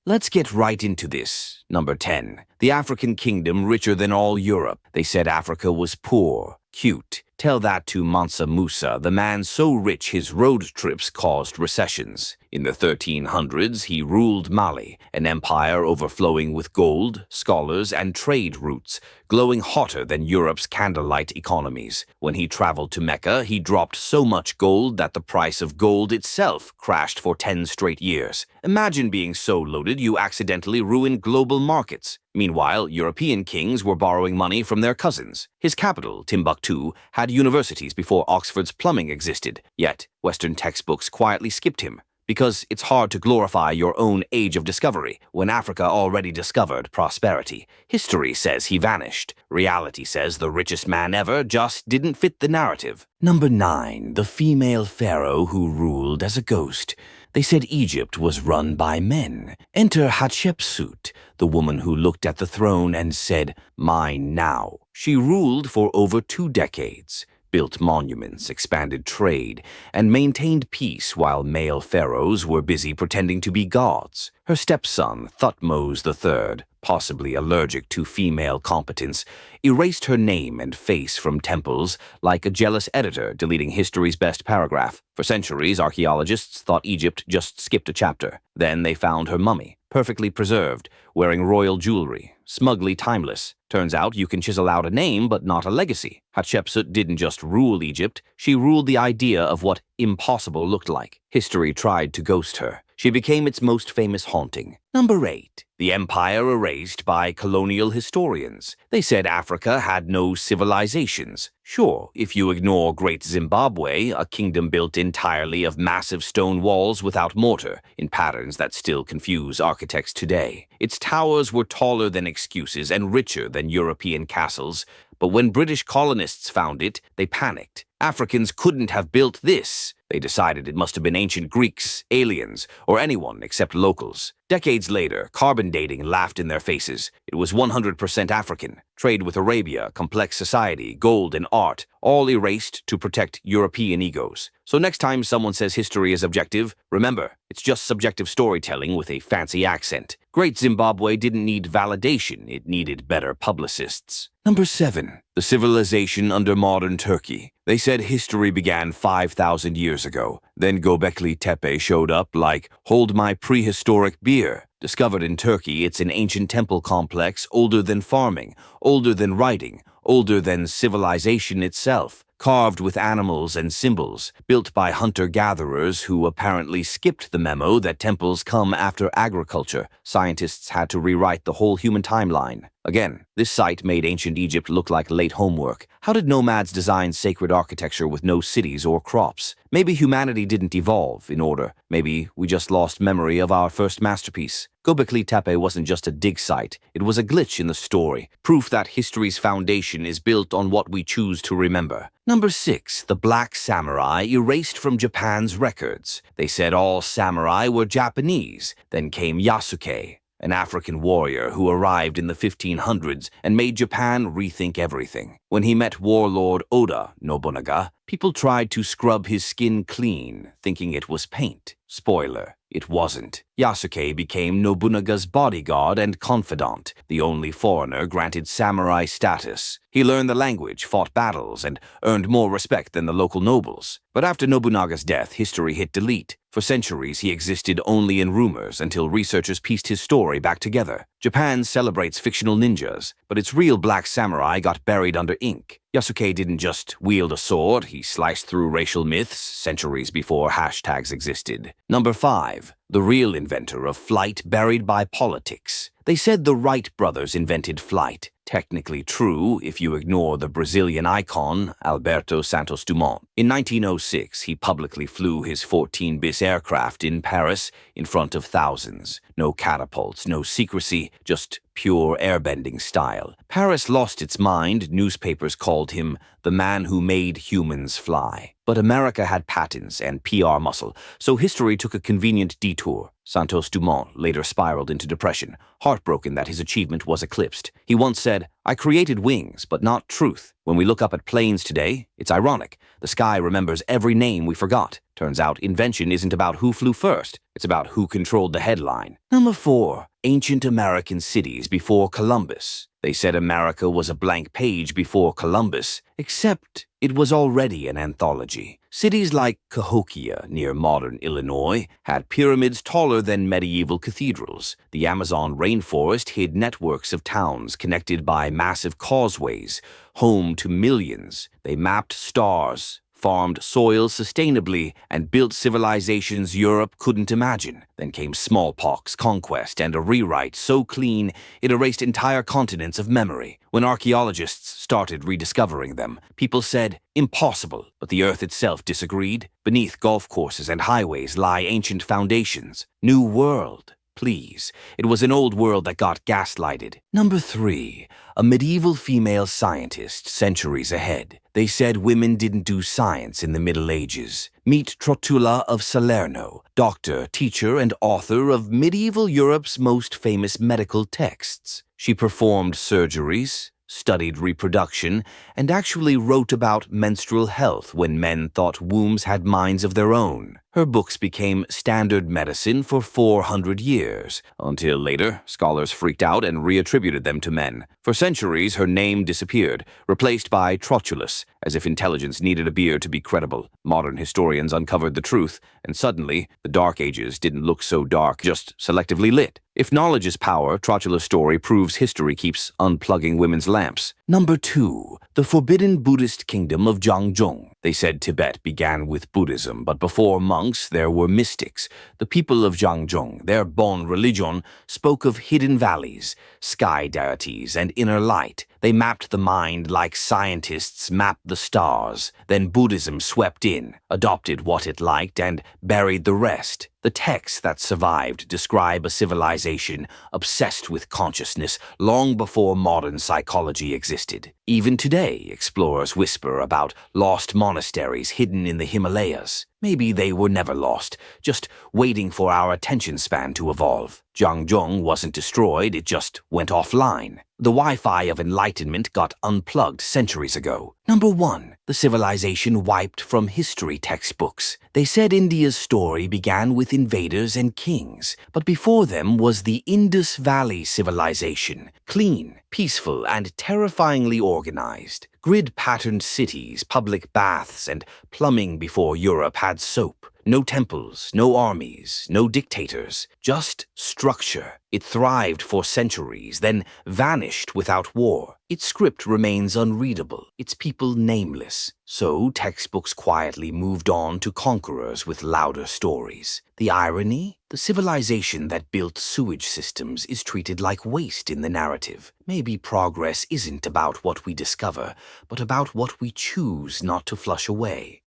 Let's get right into this. Number 10. The African kingdom richer than all Europe. They said Africa was poor, cute. Tell that to Mansa Musa, the man so rich his road trips caused recessions. In the 1300s, he ruled Mali, an empire overflowing with gold, scholars, and trade routes, glowing hotter than Europe's candlelight economies. When he traveled to Mecca, he dropped so much gold that the price of gold itself crashed for 10 straight years. Imagine being so loaded you accidentally ruin global markets. Meanwhile, European kings were borrowing money from their cousins. His capital, Timbuktu, had universities before Oxford's plumbing existed, yet Western textbooks quietly skipped him. Because it's hard to glorify your own age of discovery when Africa already discovered prosperity. History says he vanished. Reality says the richest man ever just didn't fit the narrative. Number 9. The female pharaoh who ruled as a ghost. They said Egypt was run by men. Enter Hatshepsut, the woman who looked at the throne and said, "Mine now." She ruled for over 2 decades, built monuments, expanded trade, and maintained peace while male pharaohs were busy pretending to be gods. Her stepson, Thutmose III, possibly allergic to female competence, erased her name and face from temples like a jealous editor deleting history's best paragraph. For centuries, archaeologists thought Egypt just skipped a chapter. Then they found her mummy, perfectly preserved, wearing royal jewelry, smugly timeless. Turns out you can chisel out a name but not a legacy. Hatshepsut didn't just rule Egypt, she ruled the idea of what impossible looked like. History tried to ghost her. She became its most famous haunting. Number 8. The empire erased by colonial historians. They said Africa had no civilizations. Sure, if you ignore Great Zimbabwe, a kingdom built entirely of massive stone walls without mortar, in patterns that still confuse architects today. Its towers were taller than excuses and richer than European castles. But when British colonists found it, they panicked. Africans couldn't have built this. They decided it must have been ancient Greeks, aliens, or anyone except locals. Decades later, carbon dating laughed in their faces. It was 100% African. Trade with Arabia, complex society, gold and art, all erased to protect European egos. So next time someone says history is objective, remember, it's just subjective storytelling with a fancy accent. Great Zimbabwe didn't need validation, it needed better publicists. Number 7. The civilization under modern Turkey. They said history began 5,000 years ago. Then Göbekli Tepe showed up like, "Hold my prehistoric beer." Discovered in Turkey, it's an ancient temple complex older than farming, older than writing, older than civilization itself. Carved with animals and symbols, built by hunter-gatherers who apparently skipped the memo that temples come after agriculture. Scientists had to rewrite the whole human timeline. Again, this site made ancient Egypt look like late homework. How did nomads design sacred architecture with no cities or crops? Maybe humanity didn't evolve in order. Maybe we just lost memory of our first masterpiece. Göbekli Tepe wasn't just a dig site, it was a glitch in the story, proof that history's foundation is built on what we choose to remember. Number 6. The Black Samurai erased from Japan's records. They said all samurai were Japanese. Then came Yasuke, an African warrior who arrived in the 1500s and made Japan rethink everything. When he met warlord Oda Nobunaga, people tried to scrub his skin clean, thinking it was paint. Spoiler, it wasn't. Yasuke became Nobunaga's bodyguard and confidant, the only foreigner granted samurai status. He learned the language, fought battles, and earned more respect than the local nobles. But after Nobunaga's death, history hit delete. For centuries, he existed only in rumors until researchers pieced his story back together. Japan celebrates fictional ninjas, but its real black samurai got buried under ink. Yasuke didn't just wield a sword, he sliced through racial myths centuries before hashtags existed. Number 5. The real inventor of flight buried by politics. They said the Wright brothers invented flight. Technically true if you ignore the Brazilian icon, Alberto Santos Dumont. In 1906, he publicly flew his 14 bis aircraft in Paris in front of thousands. No catapults, no secrecy, just pure airbending style. Paris lost its mind. Newspapers called him the man who made humans fly. But America had patents and PR muscle, so history took a convenient detour. Santos Dumont later spiraled into depression, heartbroken that his achievement was eclipsed. He once said, "I created wings, but not truth." When we look up at planes today, it's ironic. The sky remembers every name we forgot. Turns out invention isn't about who flew first. It's about who controlled the headline. Number 4. Ancient American cities before Columbus. They said America was a blank page before Columbus, except it was already an anthology. Cities like Cahokia, near modern Illinois, had pyramids taller than medieval cathedrals. The Amazon rainforest hid networks of towns connected by massive causeways, home to millions. They mapped stars, farmed soil sustainably, and built civilizations Europe couldn't imagine. Then came smallpox, conquest, and a rewrite so clean it erased entire continents of memory. When archaeologists started rediscovering them, people said, "Impossible," but the earth itself disagreed. Beneath golf courses and highways lie ancient foundations. New world. Please. It was an old world that got gaslighted. Number 3. A medieval female scientist centuries ahead. They said women didn't do science in the Middle Ages. Meet Trotula of Salerno, doctor, teacher, and author of medieval Europe's most famous medical texts. She performed surgeries, studied reproduction, and actually wrote about menstrual health when men thought wombs had minds of their own. Her books became standard medicine for 400 years, until later scholars freaked out and reattributed them to men. For centuries, her name disappeared, replaced by Trochilus, as if intelligence needed a beard to be credible. Modern historians uncovered the truth, and suddenly, the Dark Ages didn't look so dark, just selectively lit. If knowledge is power, Trochilus' story proves history keeps unplugging women's lamps. Number 2. The forbidden Buddhist kingdom of Zhang Zhung. They said Tibet began with Buddhism, but before monks there were mystics. The people of Zhang Zhung, their bon religion, spoke of hidden valleys, sky deities, and inner light. They mapped the mind like scientists map the stars. Then Buddhism swept in, adopted what it liked, and buried the rest. The texts that survived describe a civilization obsessed with consciousness long before modern psychology existed. Even today, explorers whisper about lost monasteries hidden in the Himalayas. Maybe they were never lost, just waiting for our attention span to evolve. Zhang Zhung wasn't destroyed, it just went offline. The Wi-Fi of enlightenment got unplugged centuries ago. Number 1. The civilization wiped from history textbooks. They said India's story began with invaders and kings, but before them was the Indus Valley civilization. Clean, peaceful, and terrifyingly organized. Grid-patterned cities, public baths, and plumbing before Europe had soap. No temples, no armies, no dictators, just structure. It thrived for centuries, then vanished without war. Its script remains unreadable, its people nameless. So textbooks quietly moved on to conquerors with louder stories. The irony? The civilization that built sewage systems is treated like waste in the narrative. Maybe progress isn't about what we discover, but about what we choose not to flush away.